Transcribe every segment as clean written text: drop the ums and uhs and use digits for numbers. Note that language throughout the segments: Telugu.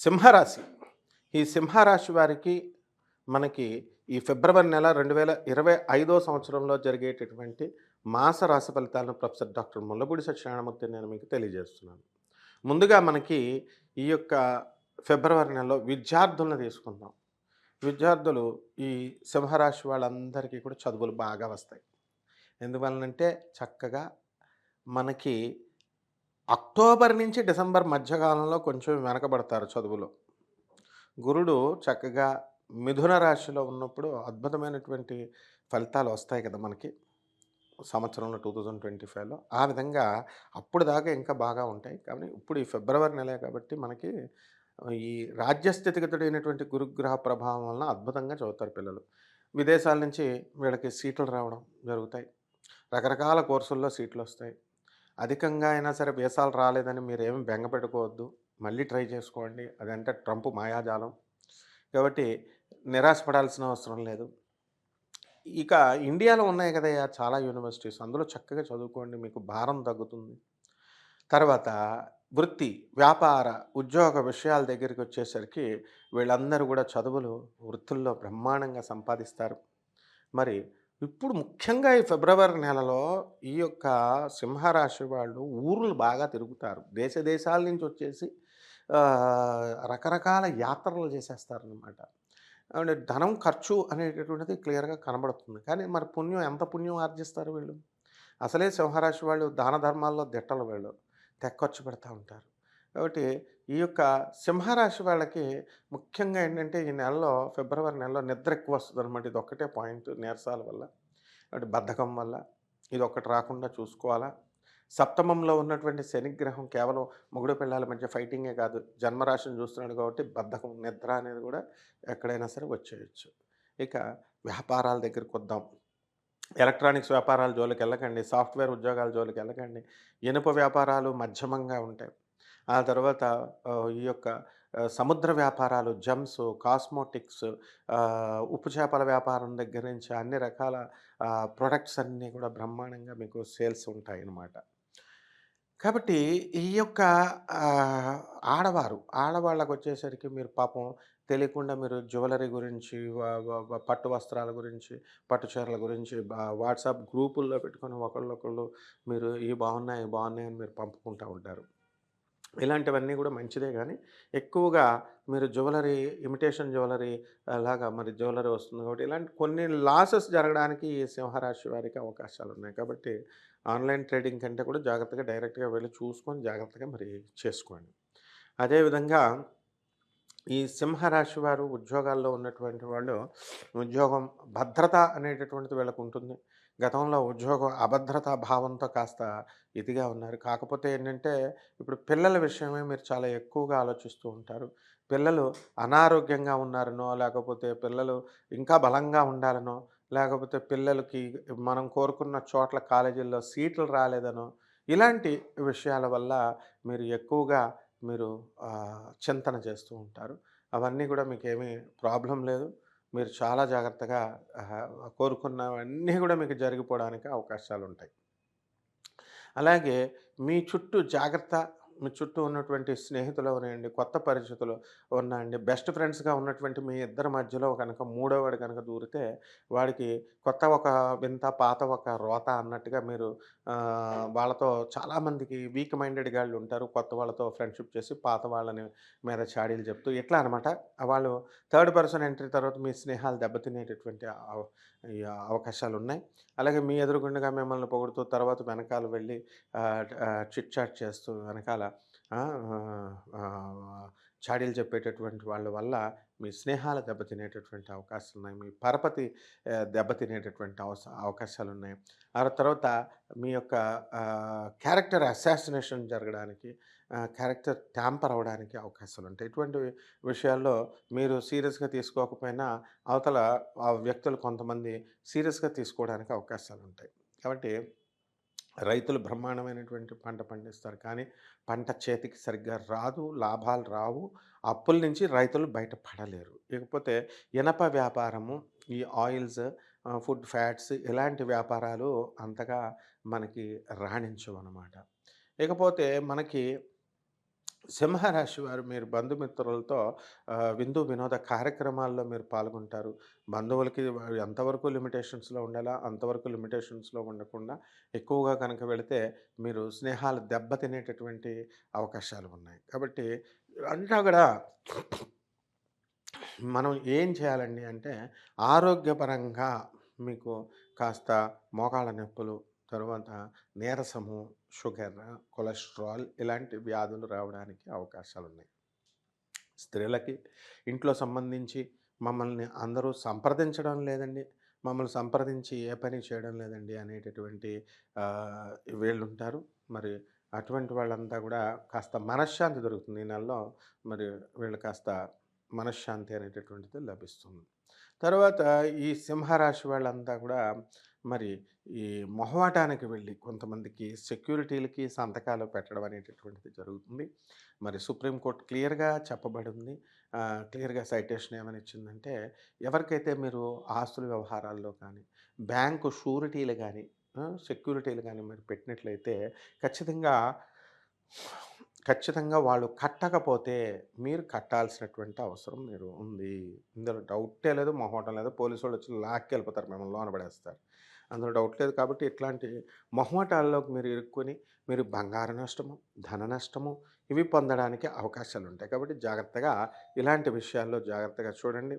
సింహరాశి. ఈ సింహరాశి వారికి మనకి ఈ ఫిబ్రవరి నెల 2025 సంవత్సరంలో జరిగేటటువంటి మాస రాశి ఫలితాలను ప్రొఫెసర్ డాక్టర్ ముల్లపూడి సత్యనారాయణమూర్తి నేను మీకు తెలియజేస్తున్నాను. ముందుగా మనకి ఈ యొక్క ఫిబ్రవరి నెలలో విద్యార్థులను తీసుకుందాం. విద్యార్థులు ఈ సింహరాశి వాళ్ళందరికీ కూడా చదువులు బాగా వస్తాయి. ఎందువలనంటే చక్కగా మనకి అక్టోబర్ నుంచి డిసెంబర్ మధ్యకాలంలో కొంచెం వెనకబడతారు చదువులో. గురుడు చక్కగా మిథున రాశిలో ఉన్నప్పుడు అద్భుతమైనటువంటి ఫలితాలు వస్తాయి కదా మనకి సంవత్సరంలో 2025లో. ఆ విధంగా అప్పుడు దాకా ఇంకా బాగా ఉంటాయి. కానీ ఇప్పుడు ఈ ఫిబ్రవరి నెలే కాబట్టి మనకి ఈ రాజ్యస్థితిగతుడైనటువంటి గురుగ్రహ ప్రభావం వలన అద్భుతంగా చదువుతారు పిల్లలు. విదేశాల నుంచి వీళ్ళకి సీట్లు రావడం జరుగుతాయి. రకరకాల కోర్సుల్లో సీట్లొస్తాయి. అధికంగా అయినా సరే వీసాలు రాలేదని మీరేమి బెంగ పెట్టుకోవద్దు. మళ్ళీ ట్రై చేసుకోండి. అదంటే ట్రంప్ మాయాజాలం. కాబట్టి నిరాశ పడాల్సిన అవసరం లేదు. ఇక ఇండియాలో ఉన్నాయి కదయ్యా చాలా యూనివర్సిటీస్. అందులో చక్కగా చదువుకోండి. మీకు భారం తగ్గుతుంది. తర్వాత వృత్తి, వ్యాపార, ఉద్యోగ విషయాల దగ్గరికొచ్చేసరికి వీళ్ళందరూ కూడా చదువులు, వృత్తుల్లో బ్రహ్మాండంగా సంపాదిస్తారు. మరి ఇప్పుడు ముఖ్యంగా ఈ ఫిబ్రవరి నెలలో ఈ యొక్క సింహరాశి వాళ్ళు ఊర్లు బాగా తిరుగుతారు. దేశ దేశాల నుంచి వచ్చేసి రకరకాల యాత్రలు చేసేస్తారనమాట. అంటే ధనం ఖర్చు అనేటటువంటిది క్లియర్‌గా కనబడుతుంది. కానీ మరి పుణ్యం ఎంత పుణ్యం ఆర్జిస్తారు వీళ్ళు? అసలే సింహరాశి వాళ్ళు దాన ధర్మాల్లో దిట్టలు వీళ్ళు. తెగ పెడతా ఉంటారు. కాబట్టి ఈ యొక్క సింహరాశి వాళ్ళకి ముఖ్యంగా ఏంటంటే ఈ నెలలో ఫిబ్రవరి నెలలో నిద్ర ఎక్కువ వస్తదనమాట. ఇదొక్కటే పాయింట్ నీరసాల వల్ల. అంటే బద్ధకం వల్ల. ఇదొక్కటి రాకుండా చూసుకోవాలా. సప్తమంలో ఉన్నటువంటి శనిగ్రహం కేవలం మొగుడు పెళ్ళాల మధ్య ఫైటింగే కాదు. జన్మరాశిని చూస్తున్నాడు కాబట్టి బద్ధకం, నిద్ర అనేది కూడా ఎక్కడైనా సరే వచ్చేయొచ్చు. ఇక వ్యాపారాల దగ్గరికొద్దాం. ఎలక్ట్రానిక్స్ వ్యాపారాల జోలికెళ్ళకండి. సాఫ్ట్‌వేర్ ఉద్యోగాల జోలికెళ్ళకండి. ఇనుప వ్యాపారాలు మధ్యమంగా ఉంటాయి. ఆ తర్వాత ఈ యొక్క సముద్ర వ్యాపారాలు, జెమ్స్, కాస్మోటిక్స్, ఉప్పు చేపల వ్యాపారం దగ్గర నుంచి అన్ని రకాల ప్రొడక్ట్స్ అన్నీ కూడా బ్రహ్మాండంగా మీకు సేల్స్ ఉంటాయన్నమాట. కాబట్టి ఈ యొక్క ఆడవాళ్ళకొచ్చేసరికి మీరు పాపం తెలియకుండా మీరు జ్యువెలరీ గురించి, వ వ వ పట్టు వస్త్రాల గురించి, పట్టు చీరల గురించి వాట్సాప్ గ్రూపుల్లో పెట్టుకొని ఒకళ్ళొకళ్ళు మీరు ఇవి బాగున్నాయి, ఇవి బాగున్నాయి అని మీరు పంపుకుంటా ఉంటారు. ఇలాంటివన్నీ కూడా మంచిదే గానీ, ఎక్కువగా మీరు జ్యువెలరీ, ఇమిటేషన్ జ్యువెలరీ అలాగా మరి జ్యువెలరీ వస్తుంది కాబట్టి, ఇలాంటి కొన్ని లాసెస్ జరగడానికి ఈ సింహరాశి వారికి అవకాశాలున్నాయి. కాబట్టి ఆన్‌లైన్ ట్రేడింగ్ కంటే కూడా జాగ్రత్తగా డైరెక్ట్‌గా వెళ్లి చూసుకొని జాగ్రత్తగా మరి చేసుకోండి. అదేవిధంగా ఈ సింహరాశి వారు ఉద్యోగాల్లో ఉన్నటువంటి వాళ్ళు ఉద్యోగం భద్రత అనేటటువంటిది వీళ్ళకుంటుంది. గతంలో ఉద్యోగం అభద్రతా భావంతో కాస్త ఇదిగా ఉన్నారు. కాకపోతే ఏంటంటే ఇప్పుడు పిల్లల విషయమే మీరు చాలా ఎక్కువగా ఆలోచిస్తూ ఉంటారు. పిల్లలు అనారోగ్యంగా ఉన్నారనో, లేకపోతే పిల్లలు ఇంకా బలంగా ఉండాలనో, లేకపోతే పిల్లలకి మనం కోరుకున్న చోట్ల కాలేజీల్లో సీట్లు రాలేదనో, ఇలాంటి విషయాల వల్ల మీరు ఎక్కువగా మీరు చింతన చేస్తూ ఉంటారు. అవన్నీ కూడా మీకేమీ ప్రాబ్లమ్ లేదు. మీరు చాలా జాగ్రత్తగా కోరుకున్నవన్నీ కూడా మీకు జరిగిపోవడానికి అవకాశాలుంటాయి. అలాగే మీ చుట్టూ జాగ్రత్త, మీ చుట్టూ ఉన్నటువంటి స్నేహితులు అవనియండి, కొత్త పరిచితులు ఉన్నాయండి, బెస్ట్ ఫ్రెండ్స్‌గా ఉన్నటువంటి మీ ఇద్దరి మధ్యలో గనక మూడోవాడు గనక దూరితే, వాడికి కొత్త ఒక వింత, పాత ఒక రోత అన్నట్టుగా మీరు వాళ్ళతో చాలామందికి వీక్ మైండెడ్ గాళ్ళుంటారు. కొత్త వాళ్ళతో ఫ్రెండ్‌షిప్ చేసి, పాత వాళ్ళని మీద చాడీలు చెప్తూ ఇట్లా అనమాట. వాళ్ళు థర్డ్ పర్సన్ ఎంట్రీ తర్వాత మీ స్నేహాలు దెబ్బతినేటటువంటి ఈ అవకాశాలున్నాయి. అలాగే మీ ఎదురుగుండగా మిమ్మల్ని పొగుడుతూ తర్వాత వెనకాల వెళ్ళి చిట్ చాట్ చేస్తూ వెనకాల చాడీలు చెప్పేటటువంటి వాళ్ళ వల్ల మీ స్నేహాలు దెబ్బతినేటటువంటి అవకాశాలున్నాయి. మీ పరపతి దెబ్బతినేటటువంటి అవకాశాలున్నాయి. ఆ తర్వాత మీ యొక్క క్యారెక్టర్ అసాసినేషన్ జరగడానికి, క్యారెక్టర్ ట్యాంపర్ అవ్వడానికి అవకాశాలుంటాయి. ఇటువంటి విషయాల్లో మీరు సీరియస్‌గా తీసుకోకపోయినా అవతల ఆ వ్యక్తులు కొంతమంది సీరియస్‌గా తీసుకోవడానికి అవకాశాలుంటాయి. కాబట్టి రైతులు బ్రహ్మాండమైనటువంటి పంట పండిస్తారు. కానీ పంట చేతికి సరిగ్గా రాదు, లాభాలు రావు. అప్పుల నుంచి రైతులు బయట పడలేరు. ఇకపోతే ఇనప వ్యాపారము, ఈ ఆయిల్స్, ఫుడ్ ఫ్యాట్స్ ఇలాంటి వ్యాపారాలు అంతగా మనకి రాణించవనమాట. ఇకపోతే మనకి సింహరాశి వారు మీరు బంధుమిత్రులతో విందు వినోద కార్యక్రమాల్లో మీరు పాల్గొంటారు. బంధువులకి ఎంతవరకు లిమిటేషన్స్‌లో ఉండాలో అంతవరకు లిమిటేషన్స్‌లో ఉండకుండా ఎక్కువగా కనుక వెళితే మీరు స్నేహాలు దెబ్బతినేటటువంటి అవకాశాలు ఉన్నాయి. కాబట్టి అంతా గూడా మనం ఏం చేయాలండి అంటే ఆరోగ్యపరంగా మీకు కాస్త మోకాళ్ళ నొప్పులు, తరువాత నీరసము, షుగర్, కొలెస్ట్రాల్ ఇలాంటి వ్యాధులు రావడానికి అవకాశాలున్నాయి. స్త్రీలకి ఇంట్లో సంబంధించి మమ్మల్ని అందరూ సంప్రదించడం లేదండి. మమ్మల్ని సంప్రదించి ఏ పని చేయడం లేదండి అనేటటువంటి వీళ్ళుంటారు. మరి అటువంటి వాళ్ళంతా గూడా కాస్త మనశ్శాంతి దొరుకుతుంది. ఈ నెలలో మరి వీళ్ళు కాస్త మనశ్శాంతి అనేటటువంటిది లభిస్తుంది. తర్వాత ఈ సింహరాశి వాళ్ళంతా కూడా మరి ఈ మొహమాటానికి వెళ్ళి కొంతమందికి సెక్యూరిటీలకి సంతకాలు పెట్టడం అనేటటువంటిది జరుగుతుంది. మరి సుప్రీంకోర్టు క్లియర్‌గా చెప్పబడింది. క్లియర్‌గా సైటేషన్ ఏమని ఇచ్చిందంటే, ఎవరికైతే మీరు ఆస్తుల వ్యవహారాల్లో కానీ, బ్యాంకు షూరిటీలు గానీ, సెక్యూరిటీలు గానీ మీరు పెట్టినట్లయితే ఖచ్చితంగా ఖచ్చితంగా వాళ్ళు కట్టకపోతే మీరు కట్టాల్సినటువంటి అవసరం మీరు ఉంది. ఇందులో డౌటే లేదు, మొహమాటం లేదు. పోలీసోళ్ళొచ్చి లాక్కెళ్ళిపోతారు, మిమ్మల్ని లోన పడేస్తారు. అందులో డౌట్ లేదు. కాబట్టి ఇట్లాంటి మొహమాటాల్లోకి మీరు ఇరుక్కొని మీరు బంగారు నష్టము, ధన నష్టము ఇవి పొందడానికి అవకాశాలుంటాయి. కాబట్టి జాగ్రత్తగా ఇలాంటి విషయాల్లో జాగ్రత్తగా చూడండి.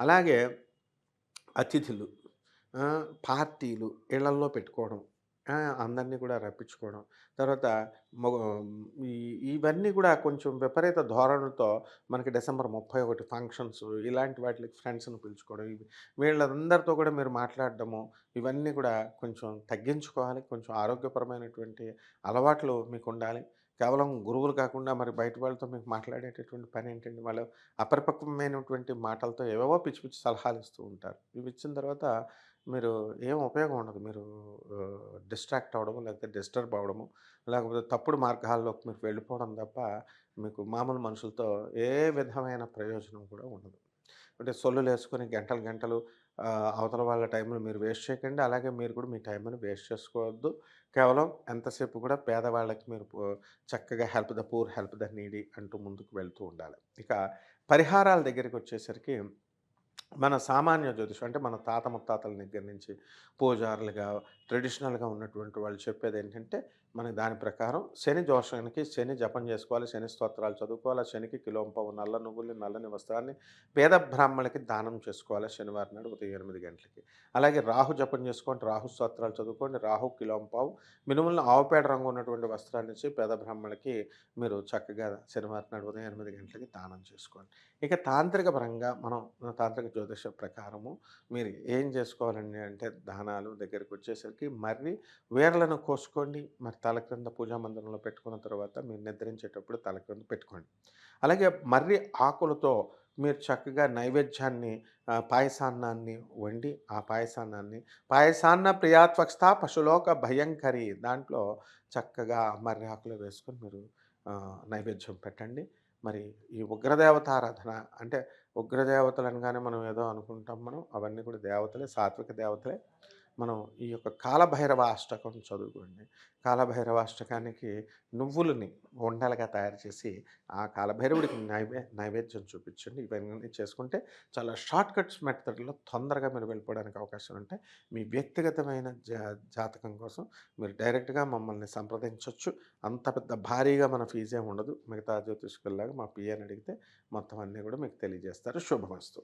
అలాగే అతిథులు, పార్టీలు ఇళ్ళల్లో పెట్టుకోవడం, అందరిని కూడా రప్పించుకోవడం. తర్వాత మొగ ఈ ఇవన్నీ కూడా కొంచెం విపరీత ధోరణులతో మనకి డిసెంబర్ 31 ఫంక్షన్స్ ఇలాంటి వాటిలకి ఫ్రెండ్స్‌ని పిలుచుకోవడం. వీళ్ళందరితో కూడా మీరు మాట్లాడడము, ఇవన్నీ కూడా కొంచెం తగ్గించుకోవాలి. కొంచెం ఆరోగ్యపరమైనటువంటి అలవాట్లు మీకుండాలి. కేవలం గురువులు కాకుండా మరి బయట వాళ్ళతో మీకు మాట్లాడేటటువంటి పనేంటండి? వాళ్ళు అపరిపక్వమైనటువంటి మాటలతో ఏవేవో పిచ్చి పిచ్చి సలహాలు ఇస్తూ ఉంటారు. ఇవి ఇచ్చిన తర్వాత మీరు ఏం ఉపయోగం ఉండదు. మీరు డిస్ట్రాక్ట్ అవ్వడము, లేకపోతే డిస్టర్బ్ అవ్వడము, లేకపోతే తప్పుడు మార్గాల్లోకి మీరు వెళ్ళిపోవడం తప్ప మీకు మామూలు మనుషులతో ఏ విధమైన ప్రయోజనం కూడా ఉండదు. అంటే సొల్లులేసుకొని గంటలు గంటలు అవతల వాళ్ళ టైంని మీరు వేస్ట్ చేయకండి. అలాగే మీరు కూడా మీ టైంని వేస్ట్ చేసుకోవద్దు. కేవలం ఎంతసేపు కూడా పేదవాళ్ళకి మీరు చక్కగా help the poor, help the needy అంటూ ముందుకు వెళ్తూ ఉండాలి. ఇక పరిహారాల దగ్గరికొచ్చేసరికి మన సామాన్య జ్యోతిషం అంటే మన తాత ముత్తాతల దగ్గర నుంచి పూజారులుగా ట్రెడిషనల్‌గా ఉన్నటువంటి వాళ్ళు చెప్పేదేంటంటే, మనకి దాని ప్రకారం శని దోషానికి శని జపం చేసుకోవాలి, శని స్తోత్రాలు చదువుకోవాలి, శనికి కిలోంపావు నల్ల నువ్వుల్ని, నల్లని వస్త్రాన్ని పేద బ్రాహ్మణులకి దానం చేసుకోవాలి శనివారం నాడు ఉదయం 8 గంటలకి. అలాగే రాహు జపం చేసుకోండి, రాహు స్తోత్రాలు చదువుకోండి, రాహు కిలోంపావు మినుములను ఆవుపేడ రంగు ఉన్నటువంటి వస్త్రాన్నిచ్చి పేద బ్రాహ్మణులకి మీరు చక్కగా శనివారం నాడు ఉదయం 8 గంటలకి దానం చేసుకోండి. ఇక తాంత్రిక పరంగా మనం తాంత్రిక జ్యోతిష ప్రకారము మీరు ఏం చేసుకోవాలండి అంటే దానాలు దగ్గరికొచ్చేసరికి మర్రి వేర్లను కోసుకోండి. మరి తల క్రింద పూజా మందిరంలో పెట్టుకున్న తర్వాత మీరు నిద్రించేటప్పుడు తల క్రింద పెట్టుకోండి. అలాగే మర్రి ఆకులతో మీరు చక్కగా నైవేద్యాన్ని పాయసాన్నాన్ని వండి ఆ పాయసాన్న ప్రియాత్వక్స్థ పశులోక భయంకరి దాంట్లో చక్కగా మర్రి ఆకులు వేసుకొని మీరు నైవేద్యం పెట్టండి. మరి ఈ ఉగ్రదేవతారాధన అంటే ఉగ్రదేవతలు అనగానే మనం ఏదో అనుకుంటాం మనం. అవన్నీ కూడా దేవతలే, సాత్విక దేవతలే. మనం ఈ యొక్క కాలభైరవ అష్టకం చదువుకోండి. కాలభైరవ అష్టకానికి నువ్వులని ఉండలుగా తయారు చేసి, ఆ కాలభైరవుడికి నైవేద్యం చూపించండి. ఇవన్నీ చేసుకుంటే చాలా షార్ట్‌కట్స్ మెథడ్‌లో తొందరగా మీరు వెళ్ళిపోవడానికి అవకాశాలుంటాయి. మీ వ్యక్తిగతమైన జాతకం కోసం మీరు డైరెక్ట్‌గా మమ్మల్ని సంప్రదించొచ్చు. అంత పెద్ద భారీగా మన ఫీజేం ఉండదు. మిగతా జ్యోతిష్కుల్లాగా మా పిఏని అడిగితే మొత్తం అన్నీ కూడా మీకు తెలియజేస్తారు. శుభమస్తు.